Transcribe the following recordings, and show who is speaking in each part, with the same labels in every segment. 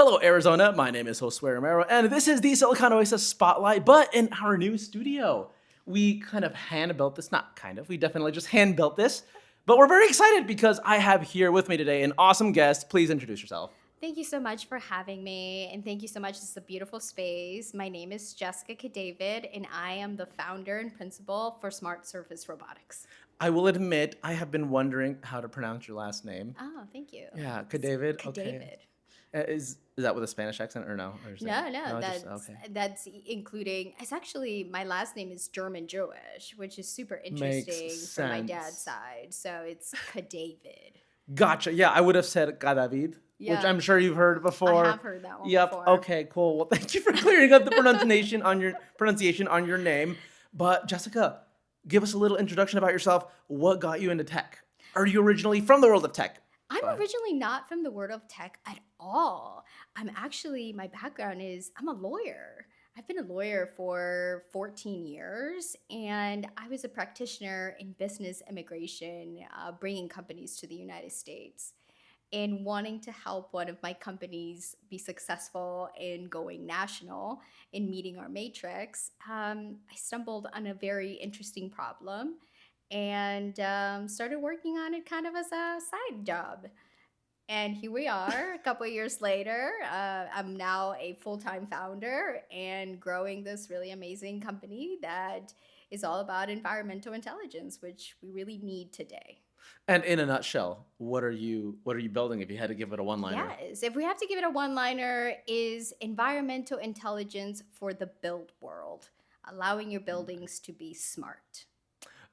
Speaker 1: Hello, Arizona. My name is Josue Romero, and this is the Silicon Oasis Spotlight, but in our new studio. We kind of hand-built this, not kind of, we definitely just hand-built this, but we're very excited because I have here with me today an awesome guest. Please introduce yourself.
Speaker 2: Thank you so much for having me, and thank you so much. This is a beautiful space. My name is Jessica Cadavid, and I am the founder and principal for Smart Surface Robotics.
Speaker 1: I will admit, I have been wondering how to pronounce your last name.
Speaker 2: Oh, thank you.
Speaker 1: Yeah,
Speaker 2: It's
Speaker 1: Cadavid, okay.
Speaker 2: Cadavid.
Speaker 1: Is that with a Spanish accent or no? Or is it,
Speaker 2: No,
Speaker 1: no, just,
Speaker 2: that's
Speaker 1: okay.
Speaker 2: that's including. It's actually my last name is German Jewish, which is super
Speaker 1: Makes
Speaker 2: interesting for my dad's
Speaker 1: sense.
Speaker 2: side. So it's Cadavid.
Speaker 1: Gotcha. Yeah, I would have said Cadavid, which
Speaker 2: Yeah,
Speaker 1: I'm sure you've heard
Speaker 2: I
Speaker 1: before.
Speaker 2: have heard that one
Speaker 1: Yep.
Speaker 2: before.
Speaker 1: Okay. Cool. Well, thank you for clearing up the pronunciation on your name. But Jessica, give us a little introduction about yourself. What got you into tech? Are you originally from the world of tech?
Speaker 2: I'm
Speaker 1: Go ahead.
Speaker 2: originally not from the world of tech at all. My background is I'm a lawyer. I've been a lawyer for 14 years, and I was a practitioner in business immigration, bringing companies to the United States. And wanting to help one of my companies be successful in going national in meeting our matrix, I stumbled on a very interesting problem and started working on it kind of as a side job. And here we are, a couple of years later. I'm now a full time founder and growing this really amazing company that is all about environmental intelligence, which we really need today.
Speaker 1: And in a nutshell, what are you building? If you had to give it a one-liner.
Speaker 2: Yes, if we have to give it a one liner, is environmental intelligence for the built world, allowing your buildings to be smart.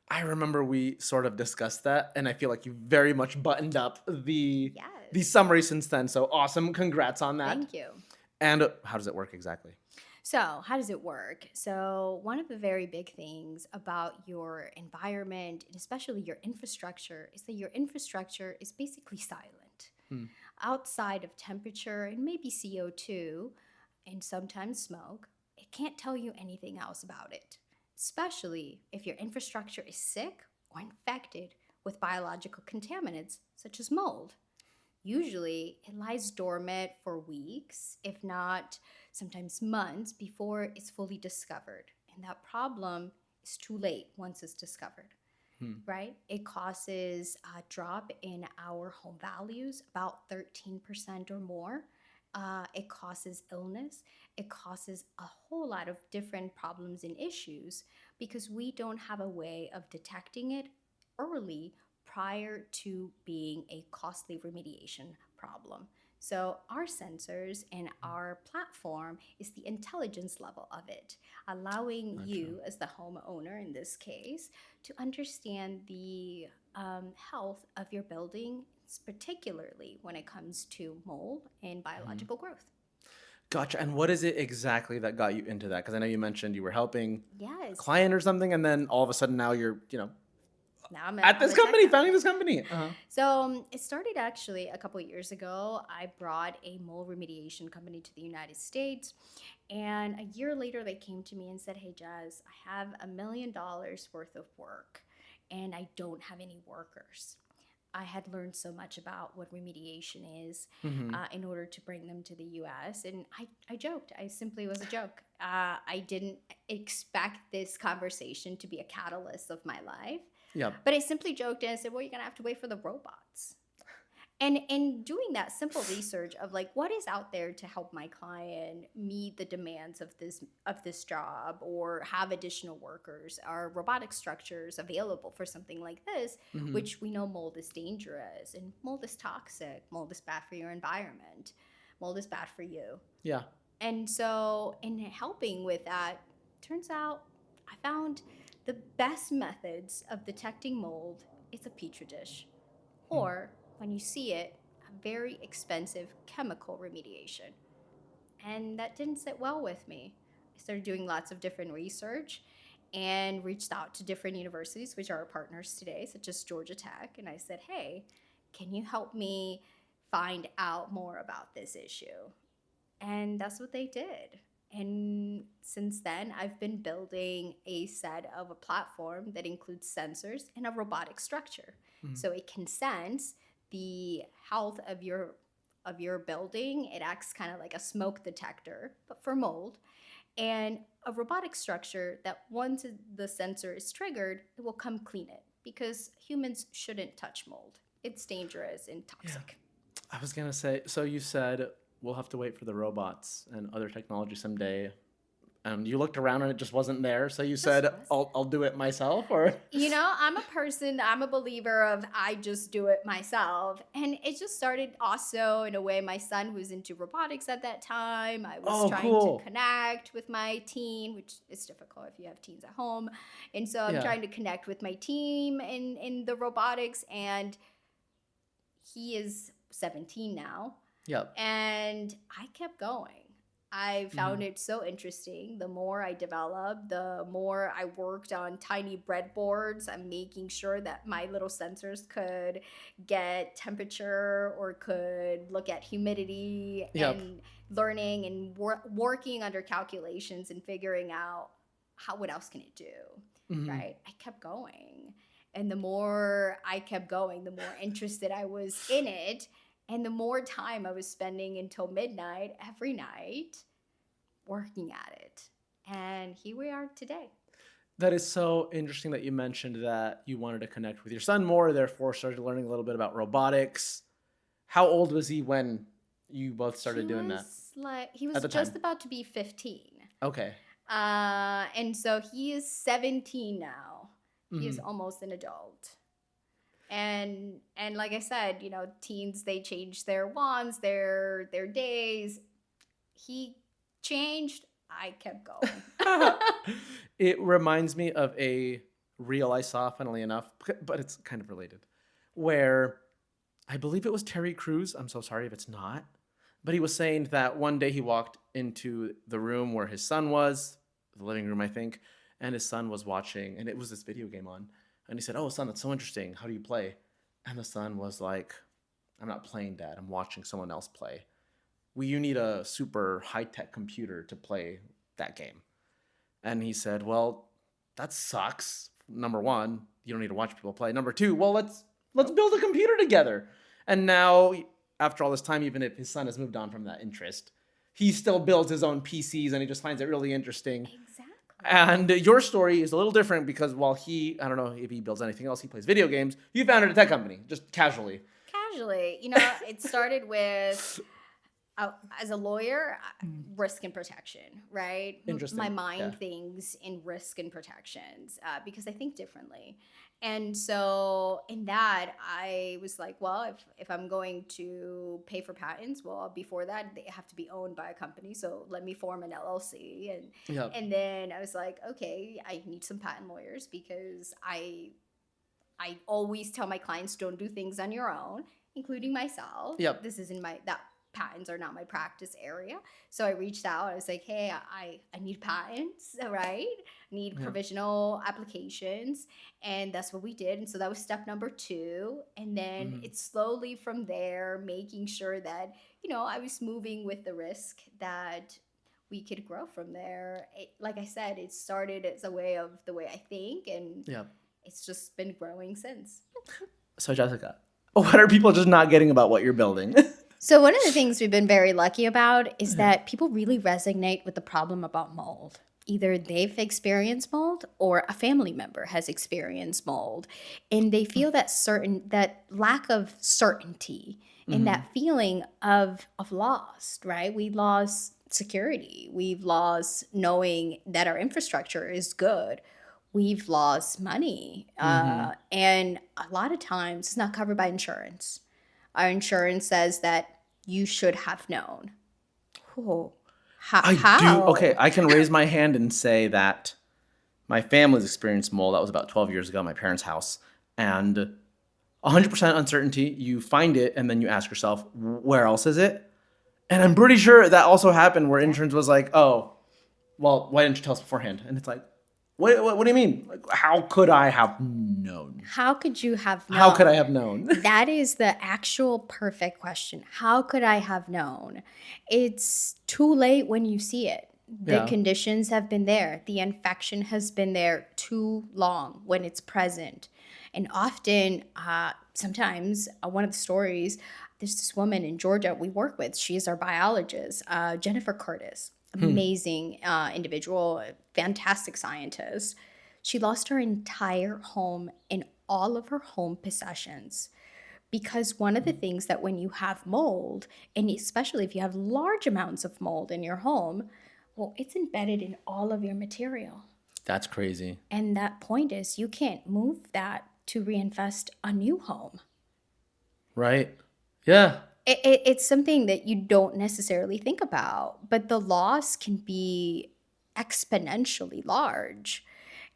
Speaker 1: I remember we sort of discussed that, and I feel like you very much buttoned up the
Speaker 2: Yes,
Speaker 1: summary since then. So awesome! Congrats on that.
Speaker 2: thank you.
Speaker 1: And how does it work exactly?
Speaker 2: So, how does it work? So, one of the very big things about your environment, and especially your infrastructure, is that your infrastructure is basically silent.
Speaker 1: Hmm.
Speaker 2: Outside of temperature and maybe CO2 and sometimes smoke, it can't tell you anything else about it, especially if your infrastructure is sick or infected with biological contaminants such as mold. Usually, it lies dormant for weeks, if not sometimes months, before it's fully discovered. And that problem is too late once it's discovered,
Speaker 1: Hmm.
Speaker 2: right? It causes a drop in our home values, about 13% or more. It causes illness. It causes a whole lot of different problems and issues because we don't have a way of detecting it early prior to being a costly remediation problem. So, our sensors and our platform is the intelligence level of it, allowing
Speaker 1: Gotcha.
Speaker 2: you, as the homeowner in this case, to understand the health of your building, particularly when it comes to mold and
Speaker 1: Mhm.
Speaker 2: biological growth.
Speaker 1: Gotcha. And what is it exactly that got you into that? Because I know you mentioned you were helping a
Speaker 2: Yes.
Speaker 1: client or something, and then all of a sudden now you're,
Speaker 2: Now
Speaker 1: at
Speaker 2: I'm
Speaker 1: this
Speaker 2: a tech
Speaker 1: company, founding
Speaker 2: founder.
Speaker 1: this company. Uh-huh.
Speaker 2: So it started actually a couple of years ago. I brought a mold remediation company to the United States. And a year later, they came to me and said, "Hey, Jazz, I have $1 million worth of work and I don't have any workers." I had learned so much about what remediation is
Speaker 1: Hmm.
Speaker 2: in order to bring them to the US. And I joked. I simply was a joke. I didn't expect this conversation to be a catalyst of my life.
Speaker 1: Yep.
Speaker 2: But I simply joked and I said, "Well, you're going to have to wait for the robots." And in doing that simple research of like what is out there to help my client meet the demands of this job or have additional workers, are robotic structures available for something like this,
Speaker 1: Hmm.
Speaker 2: which we know mold is dangerous and mold is toxic, mold is bad for your environment, mold is bad for you.
Speaker 1: Yeah.
Speaker 2: And so, in helping with that, turns out I found the best methods of detecting mold is a petri dish,
Speaker 1: Hmm.
Speaker 2: or when you see it, a very expensive chemical remediation. And that didn't sit well with me. I started doing lots of different research and reached out to different universities, which are our partners today, such as Georgia Tech. And I said, "Hey, can you help me find out more about this issue?" And that's what they did. And since then, I've been building a set of a platform that includes sensors and a robotic structure.
Speaker 1: Hmm.
Speaker 2: So it can sense the health of your of your building. It acts kind of like a smoke detector, but for mold. And a robotic structure that once the sensor is triggered, it will come clean it because humans shouldn't touch mold. It's dangerous and
Speaker 1: Yeah.
Speaker 2: toxic.
Speaker 1: I was gonna say, so you said we'll have to wait for the robots and other technology someday. And you looked around and it just wasn't there. So you
Speaker 2: Just
Speaker 1: said,
Speaker 2: was.
Speaker 1: I'll do it myself, or?
Speaker 2: I'm a believer of I just do it myself. And it just started also in a way. My son was into robotics at that time. I was
Speaker 1: Oh,
Speaker 2: trying to
Speaker 1: cool.
Speaker 2: connect with my teen, which is difficult if you have teens at home. And so I'm
Speaker 1: Yeah.
Speaker 2: trying to connect with my team in the robotics. And he is 17 now.
Speaker 1: Yep.
Speaker 2: And I kept going. I found it so interesting. The more I developed, the more I worked on tiny breadboards. I'm making sure that my little sensors could get temperature or could look at humidity
Speaker 1: Yep.
Speaker 2: and learning and working under calculations and figuring out what else can it do, right? I kept going. And the more I kept going, the more interested I was in it. And the more time I was spending until midnight every night working at it. And here we are today.
Speaker 1: That is so interesting that you mentioned that you wanted to connect with your son more, therefore started learning a little bit about robotics. How old was he when you both started doing that
Speaker 2: He
Speaker 1: at
Speaker 2: was
Speaker 1: the
Speaker 2: just
Speaker 1: time?
Speaker 2: about to be 15.
Speaker 1: Okay.
Speaker 2: And so he is 17 now. He is
Speaker 1: Mhm.
Speaker 2: almost an adult. And like I said, teens, they change their wants, their days. He changed. I kept going.
Speaker 1: It reminds me of a reel I saw, funnily enough, but it's kind of related, where I believe it was Terry Crews. I'm so sorry if it's not. But he was saying that one day he walked into the room where his son was, the living room, I think, and his son was watching, and it was this video game on. And he said, "Oh, son, that's so interesting. How do you play?" And the son was like, "I'm not playing, Dad. I'm watching someone else play. You need a super high-tech computer to play that game." And he said, "Well, that sucks. Number one, you don't need to watch people play. Number two, well, let's build a computer together." And now, after all this time, even if his son has moved on from that interest, he still builds his own PCs and he just finds it really interesting.
Speaker 2: Exactly.
Speaker 1: And your story is a little different because while I don't know if he builds anything else, he plays video games, you founded a tech company, just casually.
Speaker 2: Casually. It started with as a lawyer, risk and protection, right?
Speaker 1: Interesting.
Speaker 2: My mind
Speaker 1: Yeah.
Speaker 2: thinks in risk and protections because I think differently. And so in that, I was like, well, if I'm going to pay for patents, well, before that, they have to be owned by a company. So let me form an LLC.
Speaker 1: Yep.
Speaker 2: And then I was like, okay, I need some patent lawyers because I always tell my clients don't do things on your own, including myself.
Speaker 1: Yep.
Speaker 2: This isn't that patents are not my practice area. So I reached out. I was like, hey, I need patents, right? I need provisional applications. And that's what we did. And so that was step number 2. And then it's slowly from there, making sure that, I was moving with the risk that we could grow from there. Like I said, it started as a way of the way I think. And
Speaker 1: Yep.
Speaker 2: it's just been growing since.
Speaker 1: So, Jessica, what are people just not getting about what you're building?
Speaker 2: So one of the things we've been very lucky about is that people really resonate with the problem about mold. Either they've experienced mold or a family member has experienced mold, and they feel that lack of certainty and that feeling of lost, right? We lost security. We've lost knowing that our infrastructure is good. We've lost money. And a lot of times it's not covered by insurance. Our insurance says that you should have known. Oh,
Speaker 1: I do. Okay, I can raise my hand and say that my family's experienced mold. That was about 12 years ago at my parents' house. And 100% uncertainty. You find it and then you ask yourself, where else is it? And I'm pretty sure that also happened where insurance was like, oh, well, why didn't you tell us beforehand? And it's like, what do you mean? Like, how could I have known?
Speaker 2: How could you have known?
Speaker 1: How could I have known?
Speaker 2: That is the actual perfect question. How could I have known? It's too late when you see it. The conditions have been there. The infection has been there too long when it's present. And often, sometimes, one of the stories, There's this woman in Georgia we work with. She is our biologist, Jennifer Curtis.
Speaker 1: Hmm.
Speaker 2: Amazing individual, fantastic scientist. She lost her entire home and all of her home possessions because one of the things that when you have mold, and especially if you have large amounts of mold in your home, well, it's embedded in all of your material.
Speaker 1: That's crazy.
Speaker 2: And that point is you can't move that to reinvest a new home.
Speaker 1: Right. Yeah.
Speaker 2: It's something that you don't necessarily think about, but the loss can be exponentially large.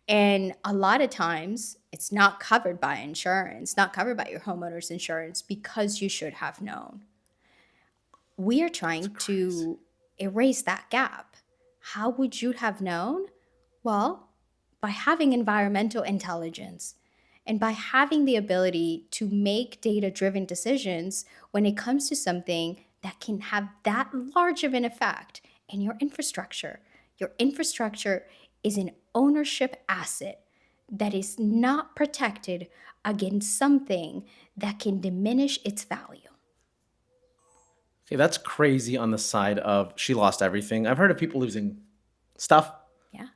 Speaker 2: And a lot of times it's not covered by insurance, not covered by your homeowner's insurance because you should have known. We are
Speaker 1: That's
Speaker 2: trying
Speaker 1: crazy.
Speaker 2: to erase that gap. How would you have known? Well, by having environmental intelligence and by having the ability to make data driven decisions when it comes to something that can have that large of an effect in your infrastructure. Your infrastructure is an ownership asset that is not protected against something that can diminish its value.
Speaker 1: Okay, that's crazy on the side of she lost everything. I've heard of people losing stuff.
Speaker 2: Yeah,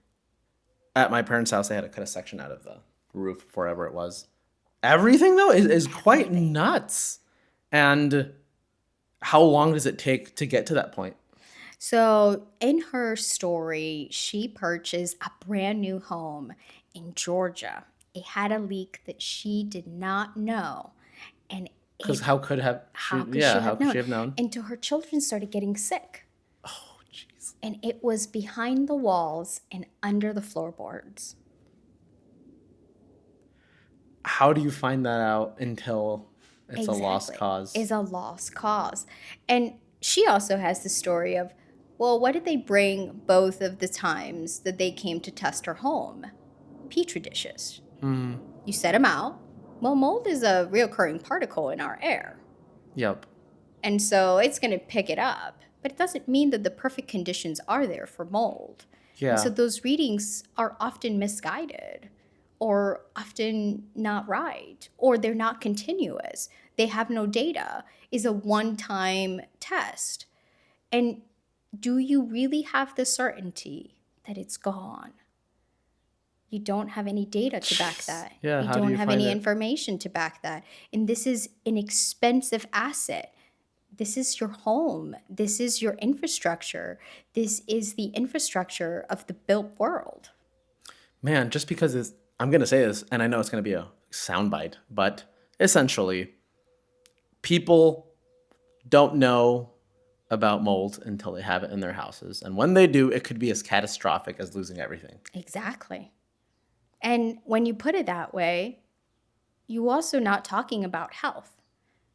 Speaker 1: At my parents' house, they had to cut a section out of the roof, wherever it was. Everything, though, is quite
Speaker 2: everything.
Speaker 1: nuts. And how long does it take to get to that point?
Speaker 2: So, in her story, she purchased a brand new home in Georgia. It had a leak that she did not know. And
Speaker 1: Because
Speaker 2: it,
Speaker 1: how could have she?
Speaker 2: how could
Speaker 1: Yeah,
Speaker 2: she
Speaker 1: how
Speaker 2: have
Speaker 1: could
Speaker 2: known?
Speaker 1: she have known?
Speaker 2: Until her children started getting sick.
Speaker 1: Oh, jeez.
Speaker 2: And it was behind the walls and under the floorboards.
Speaker 1: How do you find that out until it's a lost
Speaker 2: Exactly.
Speaker 1: cause?
Speaker 2: Is a lost cause. And she also has the story of, well, what did they bring both of the times that they came to test her home? Petri dishes.
Speaker 1: Hmm.
Speaker 2: You set them out. Well, mold is a reoccurring particle in our air.
Speaker 1: Yep.
Speaker 2: And so it's going to pick it up. But it doesn't mean that the perfect conditions are there for mold. And so
Speaker 1: Yeah.
Speaker 2: those readings are often misguided or often not right, or they're not continuous. They have no data, is a one time test. And do you really have the certainty that it's gone? You don't have any data to back
Speaker 1: Jeez.
Speaker 2: that.
Speaker 1: Yeah.
Speaker 2: You
Speaker 1: How do
Speaker 2: don't
Speaker 1: you
Speaker 2: have
Speaker 1: find
Speaker 2: any
Speaker 1: it?
Speaker 2: information to back that. And this is an expensive asset. This is your home. This is your infrastructure. This is the infrastructure of the built world.
Speaker 1: Man, just because it's, I'm gonna say this, and I know it's gonna be a soundbite, but essentially, people don't know about mold until they have it in their houses, and when they do, it could be as catastrophic as losing everything.
Speaker 2: Exactly. And when you put it that way, you also not talking about health.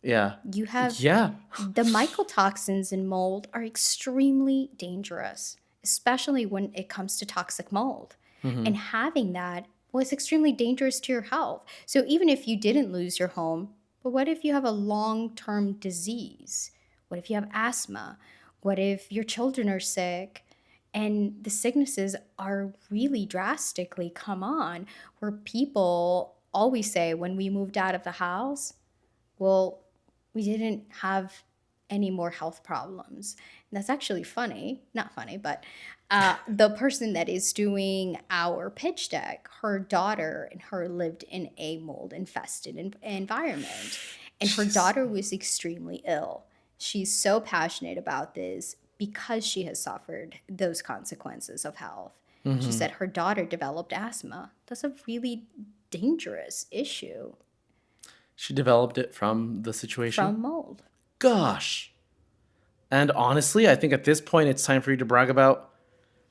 Speaker 1: Yeah.
Speaker 2: You have
Speaker 1: Yeah.
Speaker 2: the mycotoxins in mold are extremely dangerous, especially when it comes to toxic mold.
Speaker 1: Hmm.
Speaker 2: And having that was extremely dangerous to your health. So even if you didn't lose your home, but what if you have a long-term disease? What if you have asthma? What if your children are sick? And the sicknesses are really drastically come on, where people always say when we moved out of the house, well, we didn't have any more health problems. And that's actually funny, not funny, but the person that is doing our pitch deck, her daughter and her lived in a mold infested environment. And her
Speaker 1: Jeez.
Speaker 2: daughter was extremely ill. She's so passionate about this because she has suffered those consequences of health. She
Speaker 1: Hmm.
Speaker 2: said her daughter developed asthma. That's a really dangerous issue
Speaker 1: She developed it from the situation.
Speaker 2: from mold.
Speaker 1: Gosh. And honestly, I think at this point, it's time for you to brag about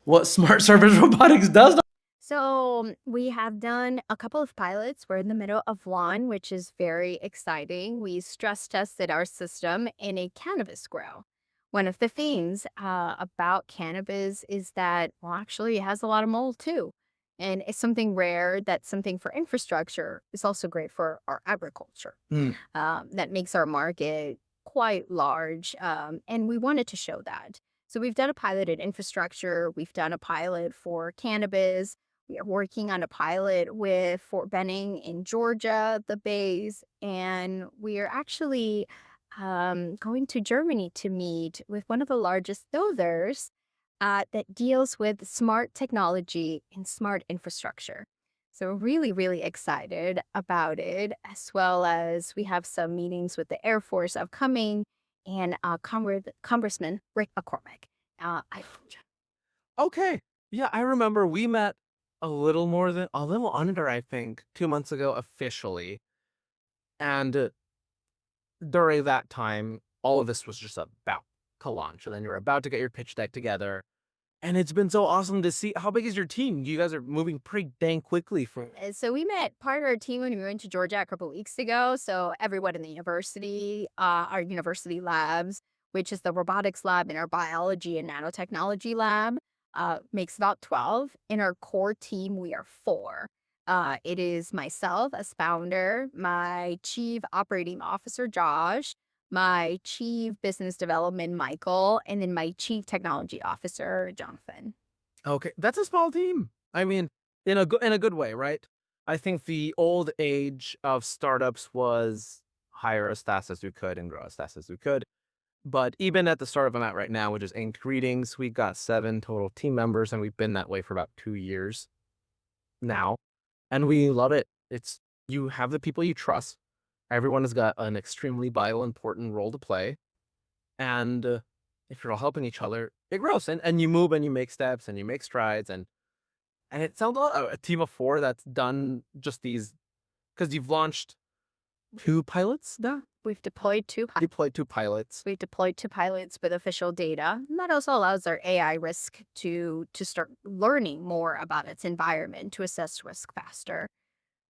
Speaker 1: what Smart Surface Robotics does.
Speaker 3: So we have done a couple of pilots. We're in the middle of one, which is very exciting. We stress tested our system in a cannabis grow. One of the things about cannabis is that, well, actually, it has a lot of mold too. And it's something rare that's something for infrastructure. It's also great for our agriculture.
Speaker 1: Hmm.
Speaker 3: That makes our market quite large. And we wanted to show that. So we've done a pilot in infrastructure. We've done a pilot for cannabis. We are working on a pilot with Fort Benning in Georgia, the Bays, and we are actually going to Germany to meet with one of the largest builders that deals with smart technology and smart infrastructure. So we're really, really excited about it, as well as we have some meetings with the Air Force upcoming and Congressman Rick McCormick. I
Speaker 4: Okay. Yeah, I remember we met a little under, I think, 2 months ago officially. And during that time, all of this was just about to launch. And then you're about to get your pitch deck together. And it's been so awesome to see. How big is your team? You guys are moving pretty dang quickly for.
Speaker 3: So we met part of our team when we went to Georgia a couple weeks ago. So everyone in the university, our university labs, which is the robotics lab and our biology and nanotechnology lab, makes about 12. In our core team, we are 4. It is myself as founder, my chief operating officer, Josh, my chief business development, Michael, and then my chief technology officer, Jonathan.
Speaker 4: Okay, that's a small team. I mean, in a good way, right? I think the old age of startups was hire as fast as we could and grow as fast as we could. But even at the startup I'm at right now, which is Inked Greetings, we got 7 total team members, and we've been that way for about 2 years now, and we love it. It's you have the people you trust. Everyone has got an extremely vital, important role to play, and if you're all helping each other, it grows, and you move and you make steps and you make strides, and it sounds a team of 4 that's done just these because you've launched 2 pilots now.
Speaker 3: We've deployed 2
Speaker 4: Deployed 2 pilots.
Speaker 3: We've deployed 2 pilots with official data. And that also allows our AI risk to start learning more about its environment to assess risk faster.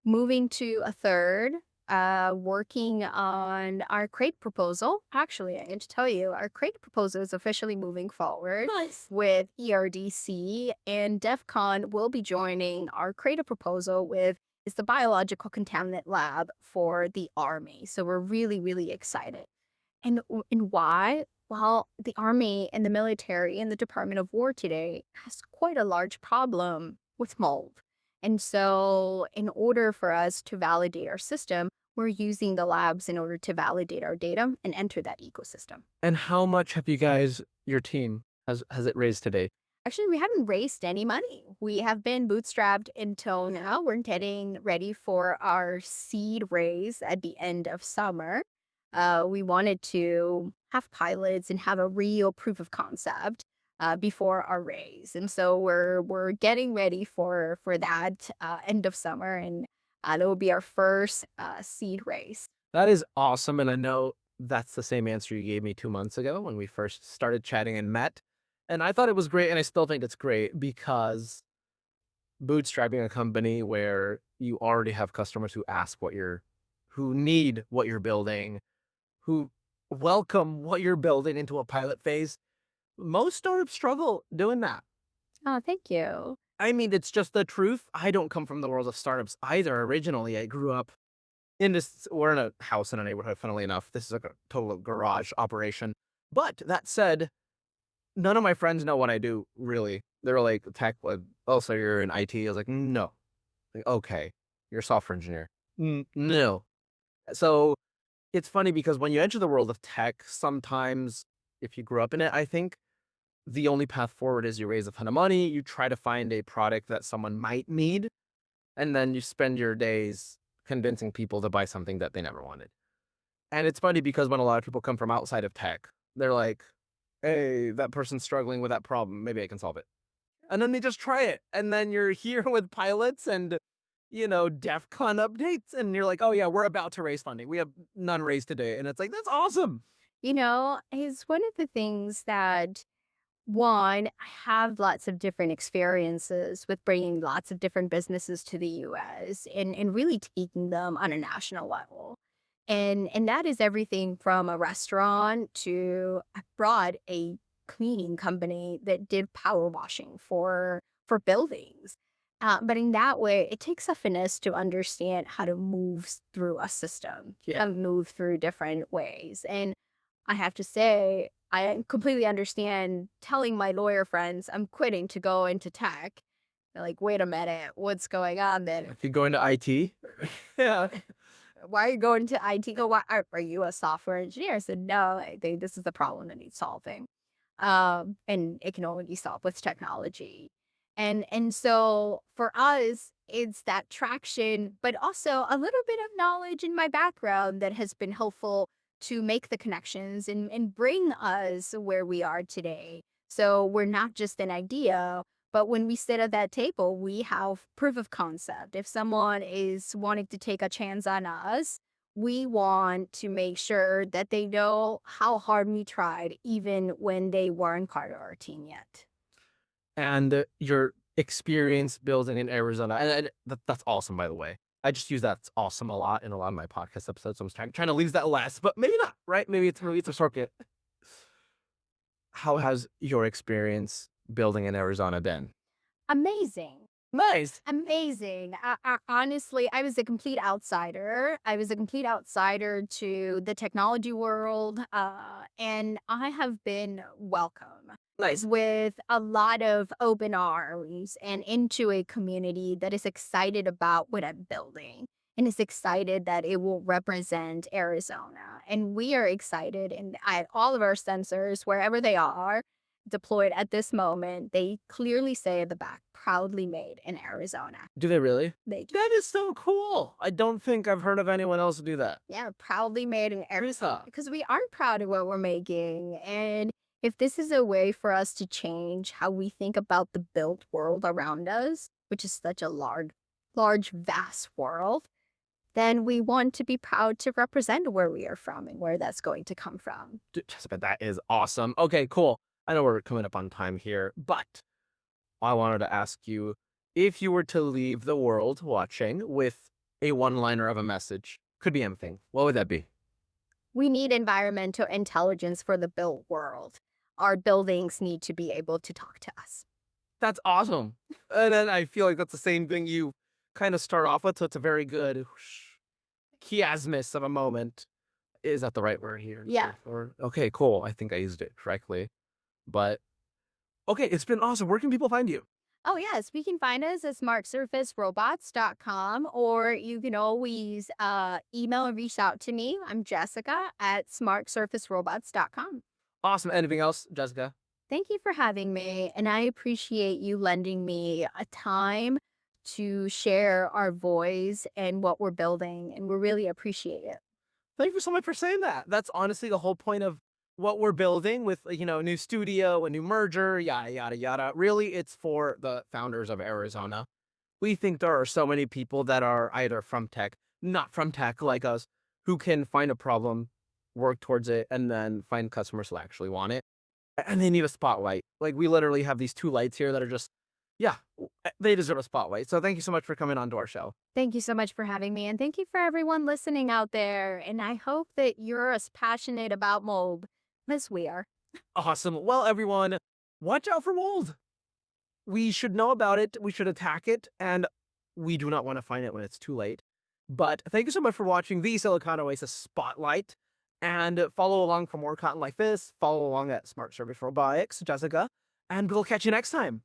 Speaker 3: Moving to a third, working on our crate proposal. Actually, I need to tell you, our crate proposal is officially moving forward.
Speaker 4: Nice.
Speaker 3: With ERDC, and DEF CON will be joining our crate proposal with is the biological contaminant lab for the Army. So we're really, really excited. And why? Well, the Army and the military and the Department of War today has quite a large problem with mold. And so, in order for us to validate our system, we're using the labs in order to validate our data and enter that ecosystem.
Speaker 4: And how much have you guys, your team, has it raised today?
Speaker 3: Actually, we haven't raised any money. We have been bootstrapped until now. We're getting ready for our seed raise at the end of summer. We wanted to have pilots and have a real proof of concept before our raise, and so we're getting ready for that end of summer, and that will be our first seed raise.
Speaker 4: That is awesome, and I know that's the same answer you gave me 2 months ago when we first started chatting and met, and I thought it was great, and I still think it's great because bootstrapping a company where you already have customers who need what you're building, who welcome what you're building into a pilot phase, most startups struggle doing that.
Speaker 3: Oh, thank you.
Speaker 4: I mean, it's just the truth. I don't come from the world of startups either. Originally, I grew up we're in a house in a neighborhood, funnily enough. This is like a total garage operation. But that said, none of my friends know what I do, really. They're like, tech, like, oh, so you're in IT? I was like, no. Like, okay, you're a software engineer. No. So it's funny because when you enter the world of tech, sometimes if you grew up in it, I think the only path forward is you raise a ton of money, you try to find a product that someone might need, and then you spend your days convincing people to buy something that they never wanted. And it's funny because when a lot of people come from outside of tech, they're like, hey, that person's struggling with that problem. Maybe I can solve it. And then they just try it. And then you're here with pilots and, DEF CON updates. And you're like, oh, yeah, we're about to raise funding. We have none raised today. And it's like, that's awesome.
Speaker 3: Is one of the things that one, I have lots of different experiences with bringing lots of different businesses to the US and really taking them on a national level. And that is everything from a restaurant to I brought a cleaning company that did power washing for buildings. But in that way, it takes a finesse to understand how to move through a system,
Speaker 4: Yeah.
Speaker 3: and move through different ways. And I have to say, I completely understand telling my lawyer friends I'm quitting to go into tech. They're like, wait a minute, what's going on then?
Speaker 4: If you go into IT, yeah.
Speaker 3: why are you going to IT? Go, why are you a software engineer? I said, no, this is the problem that needs solving. And it can only be solved with technology. And so for us, it's that traction, but also a little bit of knowledge in my background that has been helpful to make the connections and bring us where we are today. So we're not just an idea, but when we sit at that table, we have proof of concept. If someone is wanting to take a chance on us, we want to make sure that they know how hard we tried, even when they weren't part of our team yet.
Speaker 4: And your experience building in Arizona, and that's awesome, by the way. I just use that's awesome a lot in a lot of my podcast episodes. So I'm trying to leave that last, but maybe not, right? Maybe it's a shortcut. How has your experience building in Arizona been?
Speaker 3: Amazing.
Speaker 4: Nice.
Speaker 3: Amazing. Honestly, I was a complete outsider. I was a complete outsider to the technology world, and I have been welcome
Speaker 4: Nice.
Speaker 3: with a lot of open arms and into a community that is excited about what I'm building and is excited that it will represent Arizona. And we are excited, and all of our sensors, wherever they are, deployed at this moment, they clearly say at the back, proudly made in Arizona.
Speaker 4: Do they really?
Speaker 3: They do.
Speaker 4: That is so cool. I don't think I've heard of anyone else do that.
Speaker 3: Yeah, proudly made in Arizona.
Speaker 4: Arizona.
Speaker 3: Because we are proud of what we're making. And if this is a way for us to change how we think about the built world around us, which is such a large, vast world, then we want to be proud to represent where we are from and where that's going to come from.
Speaker 4: Jessica, that is awesome. Okay, cool. I know we're coming up on time here, but I wanted to ask you if you were to leave the world watching with a one-liner of a message, could be anything, what would that be?
Speaker 3: We need environmental intelligence for the built world. Our buildings need to be able to talk to us.
Speaker 4: That's awesome. And then I feel like that's the same thing you kind of start off with, so it's a very good chiasmus of a moment. Is that the right word here?
Speaker 3: Yeah.
Speaker 4: Okay, cool. I think I used it correctly. But okay, it's been awesome. Where can people find you?
Speaker 3: Oh, yes. We can find us at smartsurfacerobots.com, or you can always email and reach out to me. I'm Jessica at smartsurfacerobots.com.
Speaker 4: Awesome. Anything else, Jessica?
Speaker 3: Thank you for having me, and I appreciate you lending me a time to share our voice and what we're building, and we really appreciate it.
Speaker 4: Thank you so much for saying that. That's honestly the whole point of what we're building with, a new studio, a new merger, yada, yada, yada. Really, it's for the founders of Arizona. We think there are so many people that are either from tech, not from tech like us, who can find a problem, work towards it, and then find customers who actually want it. And they need a spotlight. Like, we literally have these two lights here that are just, yeah, they deserve a spotlight. So thank you so much for coming on to our show.
Speaker 3: Thank you so much for having me, and thank you for everyone listening out there. And I hope that you're as passionate about mold as we are.
Speaker 4: Awesome. Well, everyone, watch out for mold. We should know about it. We should attack it. And we do not want to find it when it's too late. But thank you so much for watching the Silicon Oasis Spotlight. And follow along for more content like this. Follow along at Smart Surface Robotics, Jessica. And we'll catch you next time.